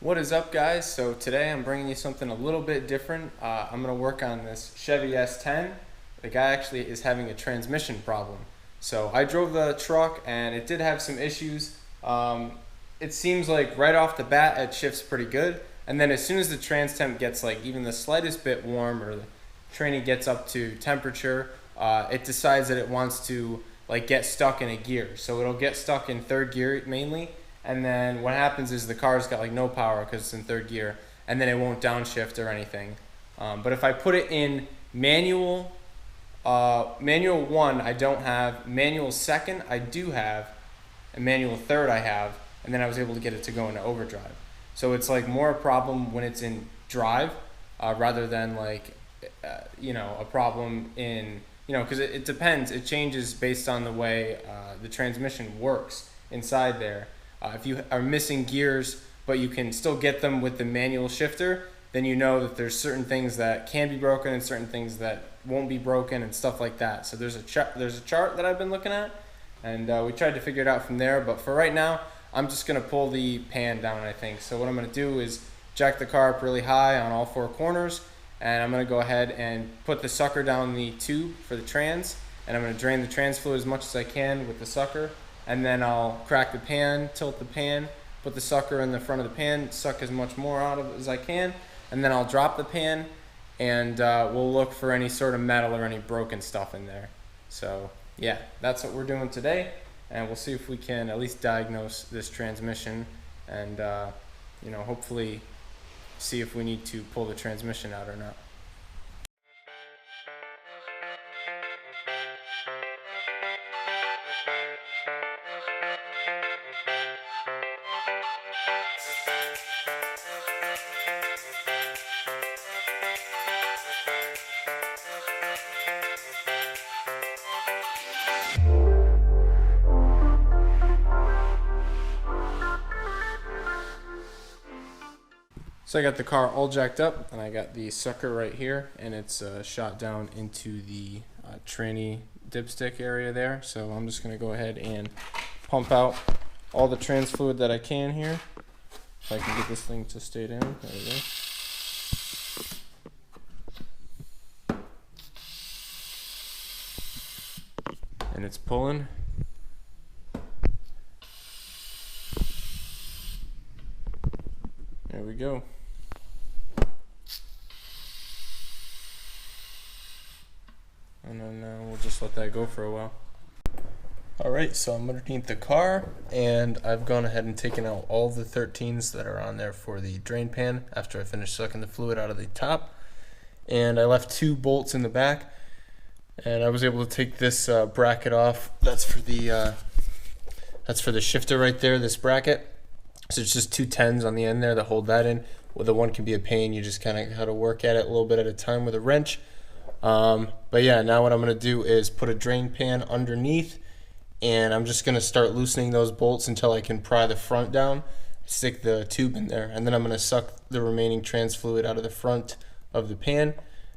What is up, guys? So today I'm bringing you something a little bit different. I'm going to work on this Chevy S10. The guy actually is having a transmission problem. So I drove the truck and it did have some issues. It seems like right off the bat it shifts pretty good, and then as soon as the trans temp gets like even the slightest bit warm, or the tranny gets up to temperature, it decides that it wants to like get stuck in a gear. So it'll get stuck in third gear mainly. And then what happens is the car's got like no power because it's in third gear, and then it won't downshift or anything. But if I put it in manual 1, I don't have. Manual 2nd, I do have. And manual 3rd, I have. And then I was able to get it to go into overdrive. So it's like more a problem when it's in drive rather than like, a problem in, because it depends. It changes based on the way the transmission works inside there. If you are missing gears, but you can still get them with the manual shifter, then you know that there's certain things that can be broken and certain things that won't be broken and stuff like that. So there's a chart that I've been looking at, and we tried to figure it out from there. But for right now, I'm just going to pull the pan down, I think. So what I'm going to do is jack the car up really high on all 4 corners, and I'm going to go ahead and put the sucker down the tube for the trans, and I'm going to drain the trans fluid as much as I can with the sucker. And then I'll crack the pan, tilt the pan, put the sucker in the front of the pan, suck as much more out of it as I can, and then I'll drop the pan, and we'll look for any sort of metal or any broken stuff in there. So yeah, that's what we're doing today, and we'll see if we can at least diagnose this transmission, and hopefully see if we need to pull the transmission out or not. So I got the car all jacked up, and I got the sucker right here, and it's shot down into the tranny dipstick area there. So I'm just going to go ahead and pump out all the trans fluid that I can here. If I can get this thing to stay down. There we go. And it's pulling. There we go. And then we'll just let that go for a while. Alright, so I'm underneath the car, and I've gone ahead and taken out all the 13s that are on there for the drain pan after I finished sucking the fluid out of the top. And I left 2 bolts in the back, and I was able to take this bracket off. That's for the shifter right there, this bracket. So it's just 2 10s on the end there that hold that in. Well, the one can be a pain. You just kind of have to work at it a little bit at a time with a wrench. But yeah, now what I'm going to do is put a drain pan underneath, and I'm just going to start loosening those bolts until I can pry the front down, stick the tube in there, and then I'm going to suck the remaining trans fluid out of the front of the pan.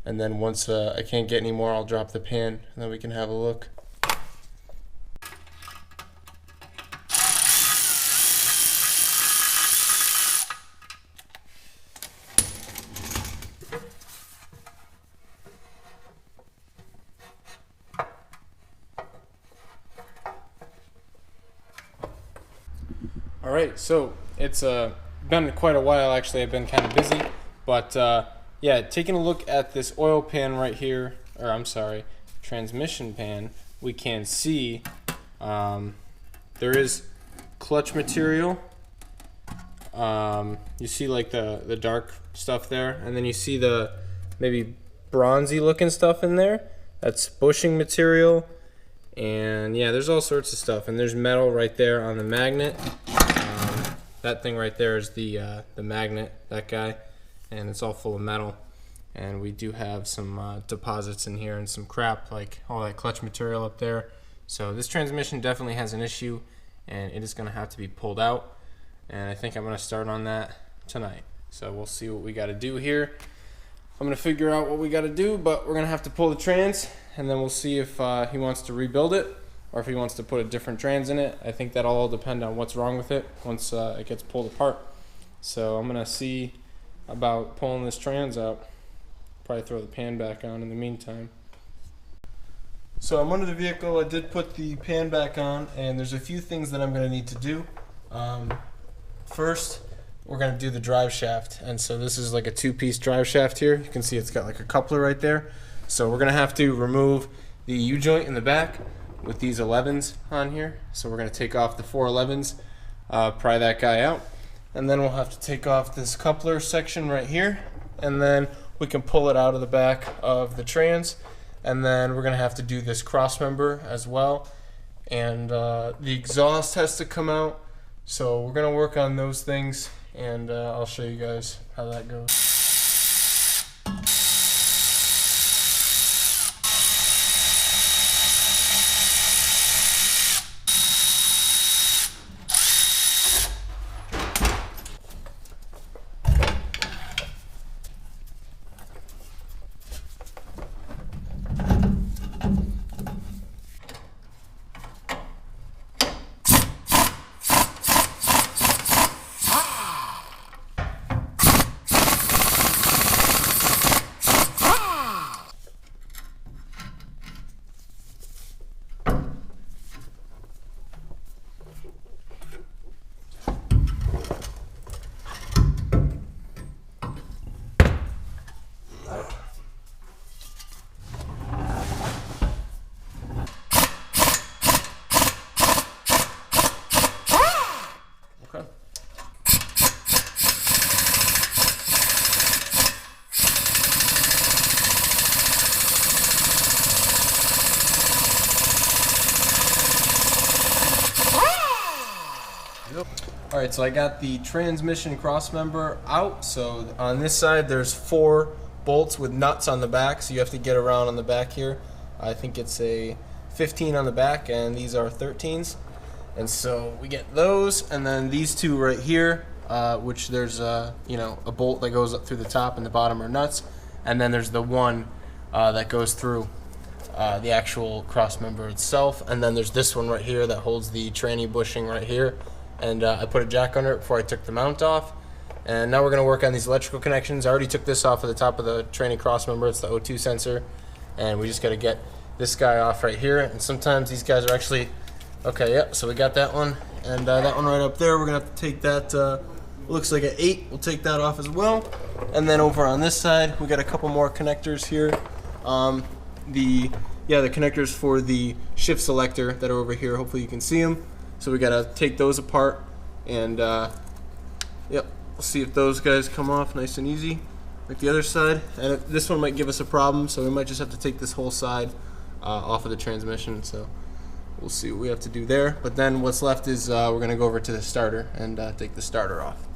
And then once I can't get any more, I'll drop the pan, and then we can have a look. Alright, so it's been quite a while actually. I've been kind of busy, but yeah, taking a look at this oil pan right here, or I'm sorry, transmission pan, we can see there is clutch material. You see like the dark stuff there, and then you see the maybe bronzy looking stuff in there. That's bushing material, and yeah, there's all sorts of stuff, and there's metal right there on the magnet. That thing right there is the magnet, that guy, and it's all full of metal. And we do have some deposits in here and some crap, like all that clutch material up there. So this transmission definitely has an issue, and it is going to have to be pulled out. And I think I'm going to start on that tonight. So we'll see what we got to do here. I'm going to figure out what we got to do, but we're going to have to pull the trans, and then we'll see if he wants to rebuild it or if he wants to put a different trans in it. I think that'll all depend on what's wrong with it once it gets pulled apart. So I'm gonna see about pulling this trans out. Probably throw the pan back on in the meantime. So I'm under the vehicle. I did put the pan back on, and there's a few things that I'm gonna need to do. First, we're gonna do the drive shaft, and so this is like a two-piece drive shaft here. You can see it's got like a coupler right there. So we're gonna have to remove the U-joint in the back with these 11s on here. So we're gonna take off the 4 11s, pry that guy out, and then we'll have to take off this coupler section right here, and then we can pull it out of the back of the trans, and then we're gonna have to do this cross member as well, and the exhaust has to come out. So we're gonna work on those things, and I'll show you guys how that goes. Alright, so I got the transmission cross member out. So on this side there's 4 bolts with nuts on the back, so you have to get around on the back here. I think it's a 15 on the back, and these are 13s. And so we get those, and then these 2 right here, which there's a bolt that goes up through the top, and the bottom are nuts, and then there's the one that goes through the actual cross member itself, and then there's this one right here that holds the tranny bushing right here. And I put a jack under it before I took the mount off. And now we're going to work on these electrical connections. I already took this off of the top of the tranny cross member. It's the O2 sensor, and we just got to get this guy off right here. And sometimes these guys are actually okay. Yep, so we got that one, and that one right up there. We're gonna have to take that, looks like an 8. We'll take that off as well. And then over on this side we got a couple more connectors here. The connectors for the shift selector that are over here. Hopefully you can see them. So we gotta take those apart, and yep, we'll see if those guys come off nice and easy like the other side. And this one might give us a problem, so we might just have to take this whole side off of the transmission. So we'll see what we have to do there. But then what's left is we're gonna go over to the starter and take the starter off.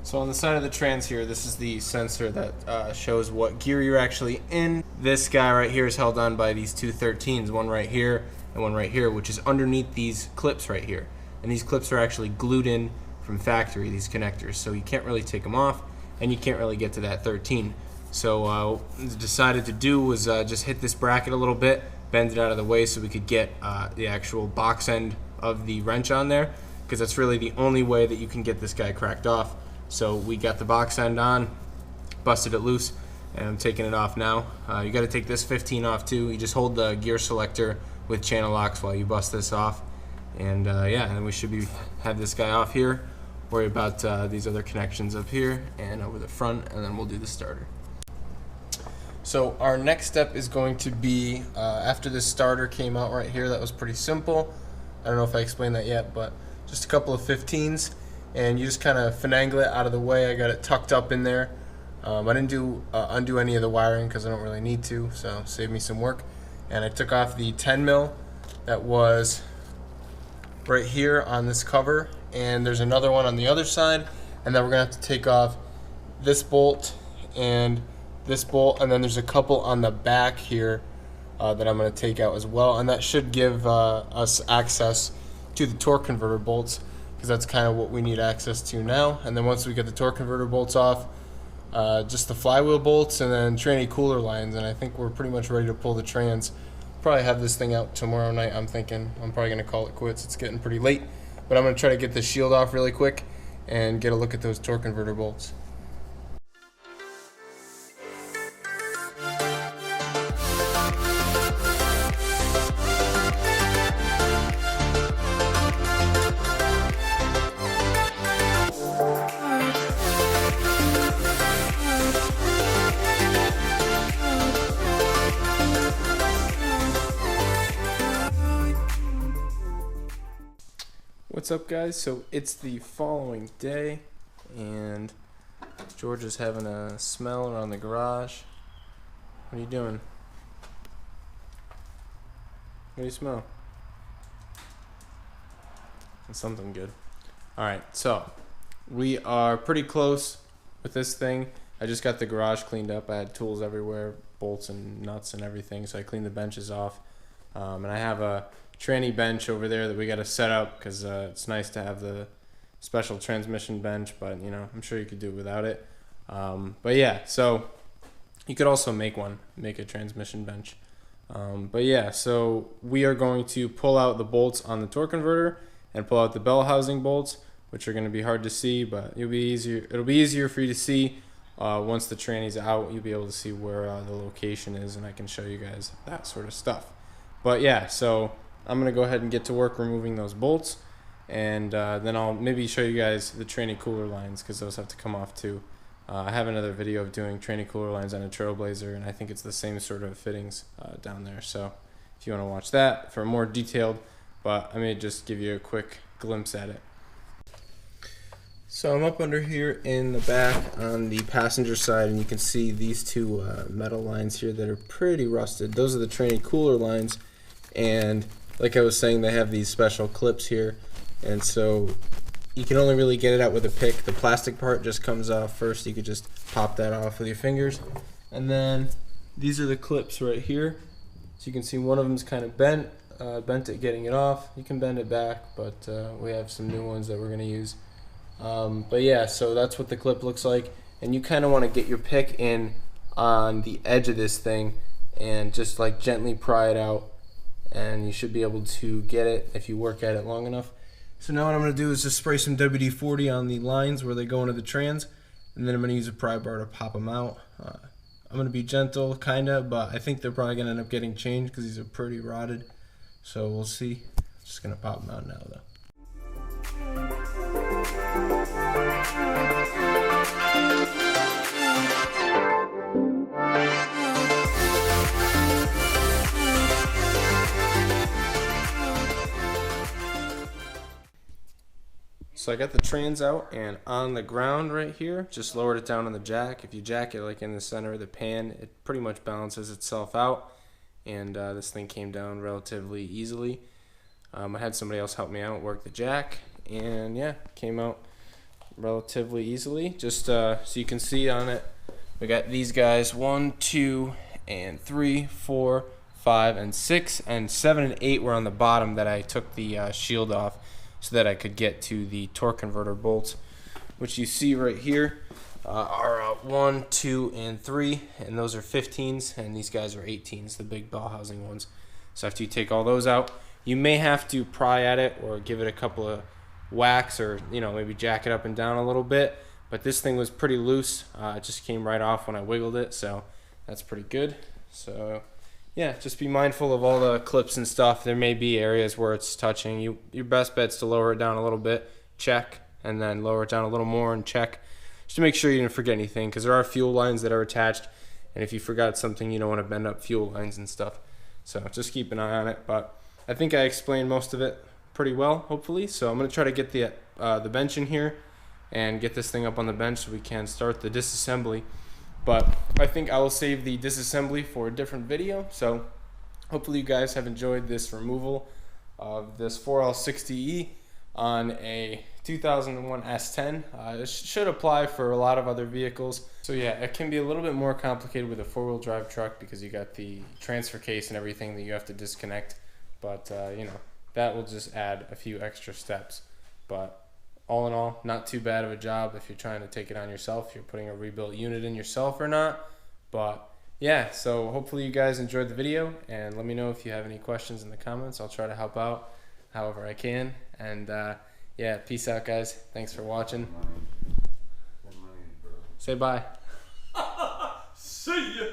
So on the side of the trans here, this is the sensor that shows what gear you're actually in. This guy right here is held on by these 2 13s, one right here and one right here, which is underneath these clips right here. And these clips are actually glued in from factory, these connectors, so you can't really take them off, and you can't really get to that 13. So what decided to do was just hit this bracket a little bit, bend it out of the way so we could get the actual box end of the wrench on there, because that's really the only way that you can get this guy cracked off. So we got the box end on, busted it loose, and I'm taking it off now. You got to take this 15 off too. You just hold the gear selector with channel locks while you bust this off, and and we should have this guy off here. Worry about these other connections up here and over the front, and then we'll do the starter. So our next step is going to be after this starter came out right here. That was pretty simple. I don't know if I explained that yet, but just a couple of 15s, and you just kind of finagle it out of the way. I got it tucked up in there. I didn't undo any of the wiring because I don't really need to, so save me some work. And I took off the 10 mil that was right here on this cover, and there's another one on the other side, and then we're gonna have to take off this bolt and this bolt, and then there's a couple on the back here that I'm gonna take out as well, and that should give us access to the torque converter bolts, because that's kind of what we need access to now. And then once we get the torque converter bolts off, just the flywheel bolts and then tranny cooler lines, and I think we're pretty much ready to pull the trans. Probably have this thing out tomorrow night. I'm thinking I'm probably gonna call it quits. It's getting pretty late, but I'm gonna try to get the shield off really quick, and get a look at those torque converter bolts. What's up, guys? So it's the following day and George is having a smell around the garage. What are you doing? What do you smell? It's something good. Alright, so we are pretty close with this thing. I just got the garage cleaned up. I had tools everywhere, bolts and nuts and everything, so I cleaned the benches off. And I have a tranny bench over there that we got to set up because it's nice to have the special transmission bench, but you know, I'm sure you could do it without it. But yeah, so you could also make a transmission bench. But yeah, so we are going to pull out the bolts on the torque converter and pull out the bell housing bolts, which are going to be hard to see, but it'll be easier for you to see once the tranny's out. You'll be able to see where the location is, and I can show you guys that sort of stuff. But yeah, so I'm going to go ahead and get to work removing those bolts, and then I'll maybe show you guys the tranny cooler lines because those have to come off too. I have another video of doing tranny cooler lines on a Trailblazer, and I think it's the same sort of fittings down there. So if you want to watch that for more detailed, but I may just give you a quick glimpse at it. So I'm up under here in the back on the passenger side, and you can see these two metal lines here that are pretty rusted. Those are the tranny cooler lines, and like I was saying, they have these special clips here, and so you can only really get it out with a pick. The plastic part just comes off first. You could just pop that off with your fingers, and then these are the clips right here. So you can see one of them's kind of bent it getting it off. You can bend it back, but we have some new ones that we're going to use. But yeah, so that's what the clip looks like, and you kind of want to get your pick in on the edge of this thing and just like gently pry it out, and you should be able to get it if you work at it long enough. So now what I'm going to do is just spray some WD-40 on the lines where they go into the trans, and then I'm going to use a pry bar to pop them out. I'm going to be gentle, kinda, but I think they're probably going to end up getting changed because these are pretty rotted. So we'll see. Just going to pop them out now though. So I got the trans out, and on the ground right here, just lowered it down on the jack. If you jack it like in the center of the pan, it pretty much balances itself out, and this thing came down relatively easily. I had somebody else help me out, work the jack, and yeah, came out relatively easily. Just so you can see on it, we got these guys 1, 2, and 3, 4, 5, and 6, and 7 and 8 were on the bottom that I took the shield off so that I could get to the torque converter bolts, which you see right here are 1, 2, and 3, and those are 15s, and these guys are 18s, the big bell housing ones. So after you take all those out, you may have to pry at it or give it a couple of whacks, or maybe jack it up and down a little bit. But this thing was pretty loose. It just came right off when I wiggled it, so that's pretty good. So yeah, just be mindful of all the clips and stuff. There may be areas where it's touching. Your best bet's to lower it down a little bit, check, and then lower it down a little more and check, just to make sure you didn't forget anything, because there are fuel lines that are attached, and if you forgot something, you don't want to bend up fuel lines and stuff. So just keep an eye on it. But I think I explained most of it pretty well, hopefully. So I'm going to try to get the bench in here and get this thing up on the bench so we can start the disassembly. But I think I will save the disassembly for a different video. So hopefully you guys have enjoyed this removal of this 4L60E on a 2001 S10. It should apply for a lot of other vehicles. So yeah, it can be a little bit more complicated with a four-wheel drive truck because you got the transfer case and everything that you have to disconnect. But that will just add a few extra steps. But all in all, not too bad of a job if you're trying to take it on yourself, if you're putting a rebuilt unit in yourself or not. But yeah, so hopefully you guys enjoyed the video, and let me know if you have any questions in the comments. I'll try to help out however I can. And Yeah, peace out, guys. Thanks for watching. Send money, bro. Say bye. See ya.